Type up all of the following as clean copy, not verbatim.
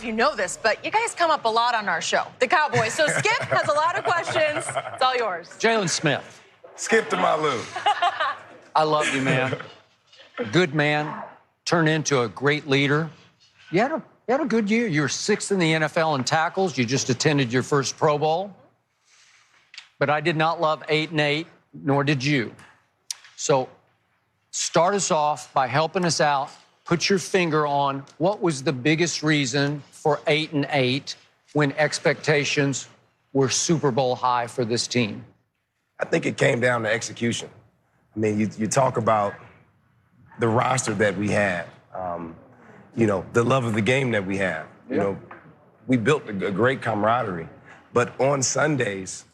you know this, but you guys come up a lot on our show, the Cowboys. So Skip has a lot of questions. It's all yours. Jaylon Smith. Skip to my Lou. I love you, man. A good man, turned into a great leader. You had a good year. You were 6th in the NFL in tackles. You just attended your first Pro Bowl. But I did not love 8-8, nor did you. So start us off by helping us out. Put your finger on what was the biggest reason for 8-8 when expectations were Super Bowl high for this team. I think it came down to execution. I mean, you talk about the roster that we had, you know, the love of the game that we have. You know, we built a great camaraderie, but on Sundays,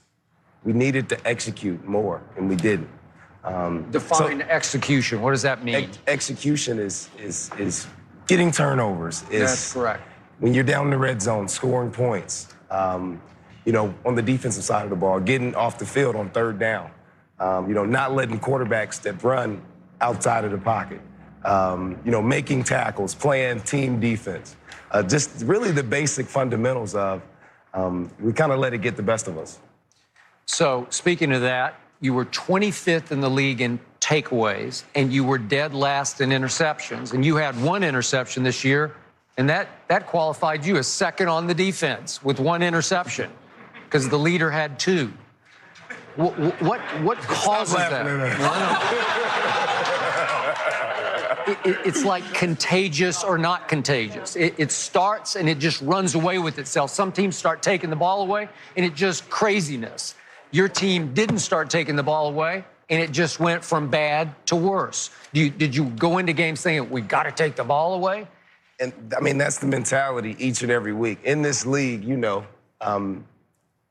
we needed to execute more, and we didn't. Define execution. What does that mean? Execution is getting turnovers. That's correct. When you're down in the red zone, scoring points. You know, on the defensive side of the ball, getting off the field on 3rd down. You know, not letting quarterbacks that run outside of the pocket. You know, making tackles, playing team defense. Just really the basic fundamentals of we kind of let it get the best of us. So, speaking of that, you were 25th in the league in takeaways, and you were dead last in interceptions. And you had 1 interception this year, and that qualified you as 2nd on the defense with 1 interception, because the leader had 2. What causes that? It's like contagious or not contagious. It starts and it just runs away with itself. Some teams start taking the ball away, and it just craziness. Your team didn't start taking the ball away, and it just went from bad to worse. Did you go into games thinking, we got to take the ball away? And, I mean, that's the mentality each and every week. In this league, you know,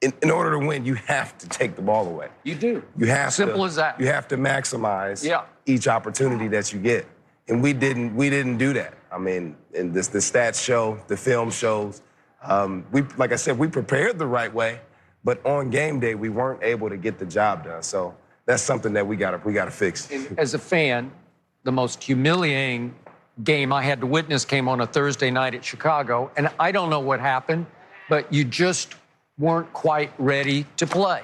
in order to win, you have to take the ball away. You do. You have Simple as that. You have to maximize each opportunity that you get. And we didn't do that. I mean, and the stats show, the film shows. Like I said, we prepared the right way. But on game day, we weren't able to get the job done. So that's something that we gotta fix. As a fan, the most humiliating game I had to witness came on a Thursday night at Chicago. And I don't know what happened, but you just weren't quite ready to play.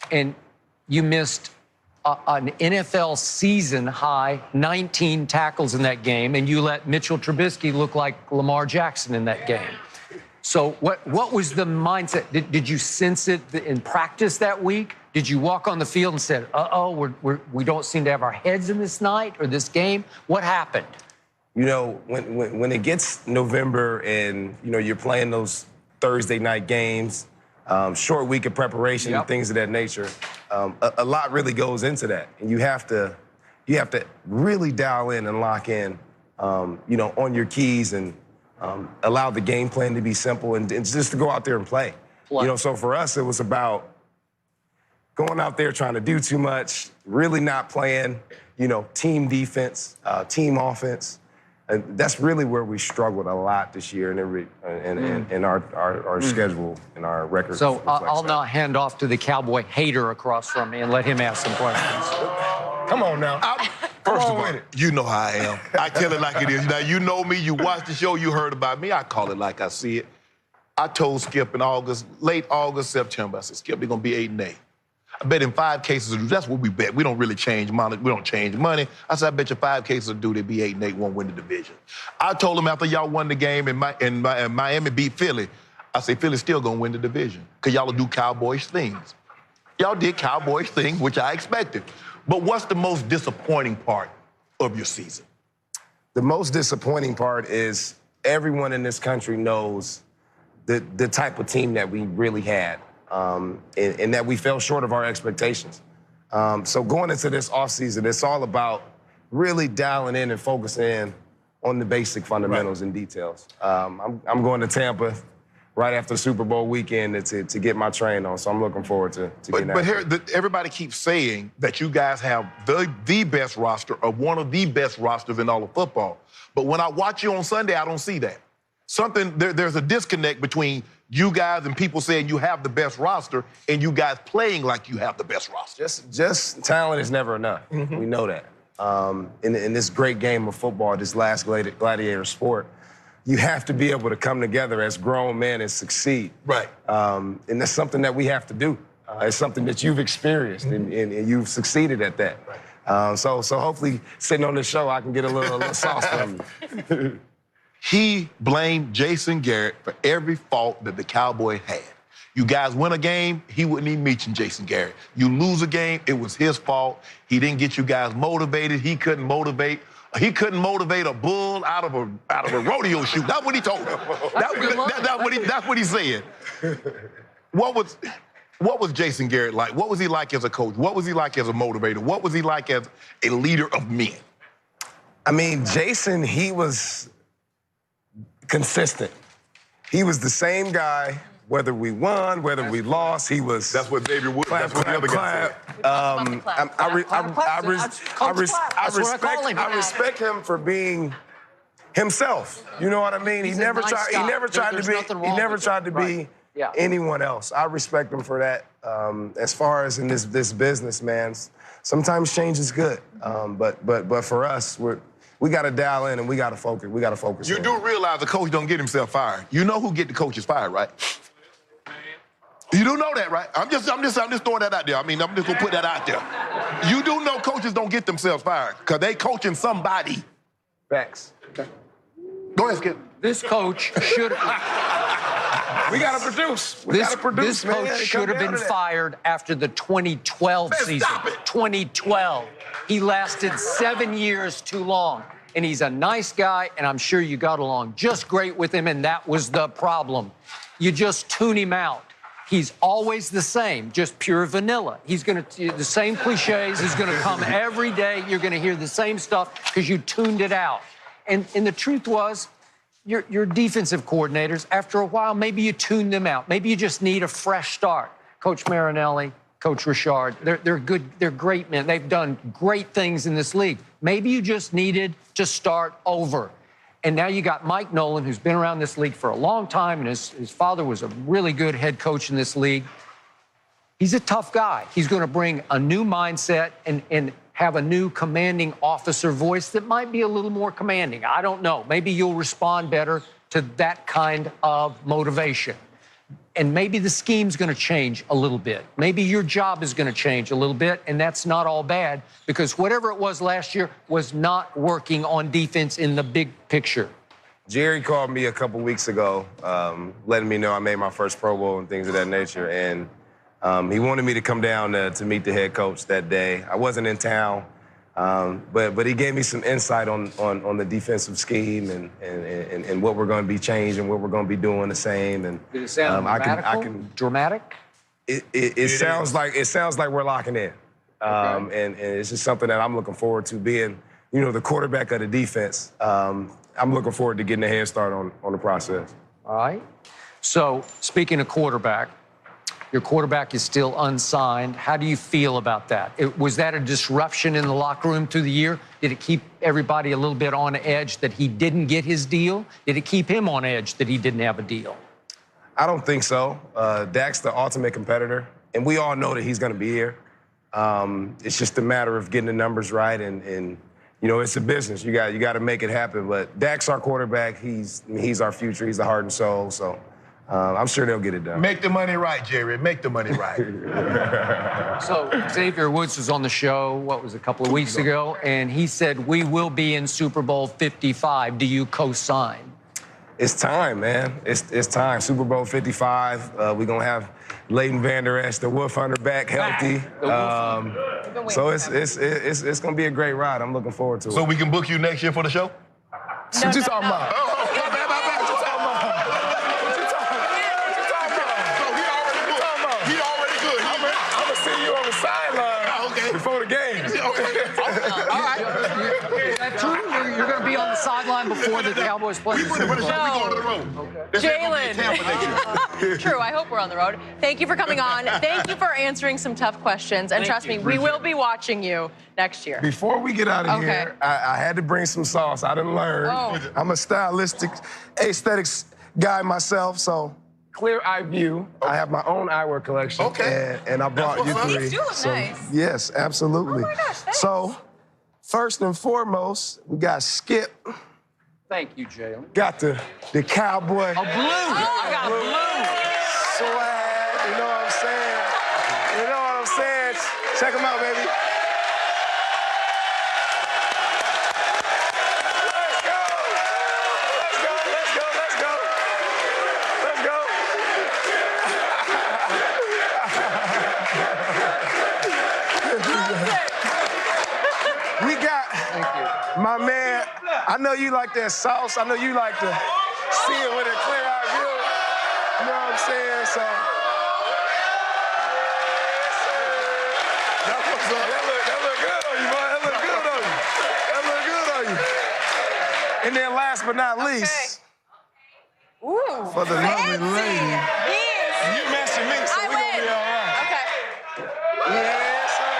And you missed an NFL season high 19 tackles in that game, and you let Mitchell Trubisky look like Lamar Jackson in that game. So what was the mindset? Did you sense it in practice that week? Did you walk on the field and said, uh-oh, we don't seem to have our heads in this night or this game? What happened? You know, when it gets November and, you know, you're playing those Thursday night games, short week of preparation and things of that nature, a lot really goes into that. And you have to really dial in and lock in, you know, on your keys and allow the game plan to be simple and just to go out there and play. You know, so for us, it was about going out there trying to do too much, really not playing, you know, team defense, team offense. And that's really where we struggled a lot this year in our schedule and our record. So I'll now hand off to the Cowboy hater across from me and let him ask some questions. Come on now. First of all, you know how I am. I tell it like it is. Now, you know me. You watched the show. You heard about me. I call it like I see it. I told Skip in August, late August, September, I said, Skip, they're going to be 8-8. I bet in 5 cases, that's what we bet. We don't really change money. We don't change money. I said, I bet you 5 cases will do, they'd be 8-8, won't win the division. I told them after y'all won the game and Miami beat Philly, I said, Philly's still going to win the division because y'all will do Cowboys things. Y'all did Cowboys things, which I expected. But what's the most disappointing part of your season? The most disappointing part is everyone in this country knows the type of team that we really had, and that we fell short of our expectations. So going into this offseason, it's all about really dialing in and focusing in on the basic fundamentals and details. I'm going to Tampa right after Super Bowl weekend to get my train on, so I'm looking forward to getting out. But here, everybody keeps saying that you guys have the best roster or one of the best rosters in all of football. But when I watch you on Sunday, I don't see that. There's a disconnect between you guys and people saying you have the best roster and you guys playing like you have the best roster. Just talent is never enough. Mm-hmm. We know that. In this great game of football, this last gladiator sport, you have to be able to come together as grown men and succeed. Right. And that's something that we have to do. It's something that you've experienced, and you've succeeded at that. Right. So hopefully, sitting on this show, I can get a little sauce from you. He blamed Jason Garrett for every fault that the Cowboys had. You guys win a game, he wouldn't even mention Jason Garrett. You lose a game, it was his fault. He didn't get you guys motivated. He couldn't motivate a bull out of a rodeo shoot. That's what he told him. That's what he said. What was Jason Garrett like? What was he like as a coach? What was he like as a motivator? What was he like as a leader of men? I mean, Jason, he was consistent. He was the same guy, whether we won, whether we lost. He was. That's what Xavier Woods. That's what the other guy said. I respect him for being himself. You know what I mean? He never tried to be anyone else. I respect him for that. As far as in this business, man, sometimes change is good. But for us, we got to dial in and we got to focus. We got to focus. You do realize the coach don't get himself fired. You know who get the coaches fired, right? You do know that, right? I'm just throwing that out there. I mean, I'm just gonna put that out there. You do know coaches don't get themselves fired because they coaching somebody. Facts. Okay. Go ahead, Skip. This coach should. We gotta produce. This coach should have been fired after the 2012 season. 2012. He lasted 7 years too long. And he's a nice guy, and I'm sure you got along just great with him, and that was the problem. You just tune him out. He's always the same, just pure vanilla. He's going to, the same cliches, he's going to come every day. You're going to hear the same stuff because you tuned it out. And the truth was, your defensive coordinators, after a while, maybe you tune them out. Maybe you just need a fresh start. Coach Marinelli, Coach Richard, they're good, they're great men. They've done great things in this league. Maybe you just needed to start over. And now you got Mike Nolan, who's been around this league for a long time, and his father was a really good head coach in this league. He's a tough guy. He's going to bring a new mindset and have a new commanding officer voice that might be a little more commanding. I don't know. Maybe you'll respond better to that kind of motivation. And maybe the scheme's going to change a little bit. Maybe your job is going to change a little bit, and that's not all bad because whatever it was last year was not working on defense in the big picture. Jerry called me a couple weeks ago, letting me know I made my first Pro Bowl and things of that nature, and he wanted me to come down to meet the head coach that day. I wasn't in town, but he gave me some insight on the defensive scheme and what we're going to be changing, what we're going to be doing the same. And did it sound dramatic? It sounds like we're locking in, okay. And it's just something that I'm looking forward to being, the quarterback of the defense. I'm looking forward to getting a head start on the process. All right. So speaking of quarterback. Your quarterback is still unsigned. How do you feel about that? Was that a disruption in the locker room through the year? Did it keep everybody a little bit on edge that he didn't get his deal? Did it keep him on edge that he didn't have a deal? I don't think so. Dak's the ultimate competitor, and we all know that he's going to be here. It's just a matter of getting the numbers right, and it's a business. You got to make it happen. But Dak's our quarterback. He's our future. He's the heart and soul. So. I'm sure they'll get it done. Make the money right, Jerry. Make the money right. So Xavier Woods was on the show, a couple of weeks ago, and he said, we will be in Super Bowl 55. Do you co-sign? It's time, man. It's time. Super Bowl 55. We're going to have Leighton Vander Esch, the Wolf Hunter, back healthy. So it's going to be a great ride. I'm looking forward to it. So we can book you next year for the show? What you talking about? Before the game. All right. Is that true? You're going to be on the sideline before the Cowboys play? We going to the road. Jaylon. True. I hope we're on the road. Thank you for coming on. Thank you for answering some tough questions. And trust me, we will be watching you next year. Before we get out of here, I had to bring some sauce. I didn't learn. I'm a stylistic, aesthetics guy myself, so... Clear eye view. I have my own eyewear collection. Okay. And I brought you three. These do look nice. Yes, absolutely. Oh my gosh, thanks. So, first and foremost, we got Skip. Thank you, Jaylon. Got the cowboy A blue. I got a blue. swag. You know what I'm saying? You know what I'm saying? Check them out, baby. Let's go. Let's go. Let's go. Let's go. Let's go. We got my man. I know you like that sauce. I know you like to see it with a clear eye view. You know what I'm saying? So. That look good on you, boy. That look good on you. That look good on you. And then last but not least, Ooh, for the lovely fancy. lady. Yes. You mentioned me, so I we're gonna win. be all right. Okay. Yes, sir.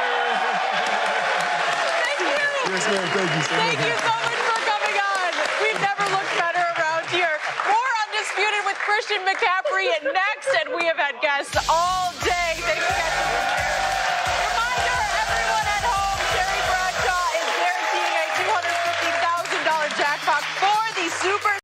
Thank you. Yes, ma'am. Thank you so much. Thank you so much for coming on. We've never looked better around here. More Undisputed with Christian McCaffrey next, and we have had guests all day. Thanks for catching us.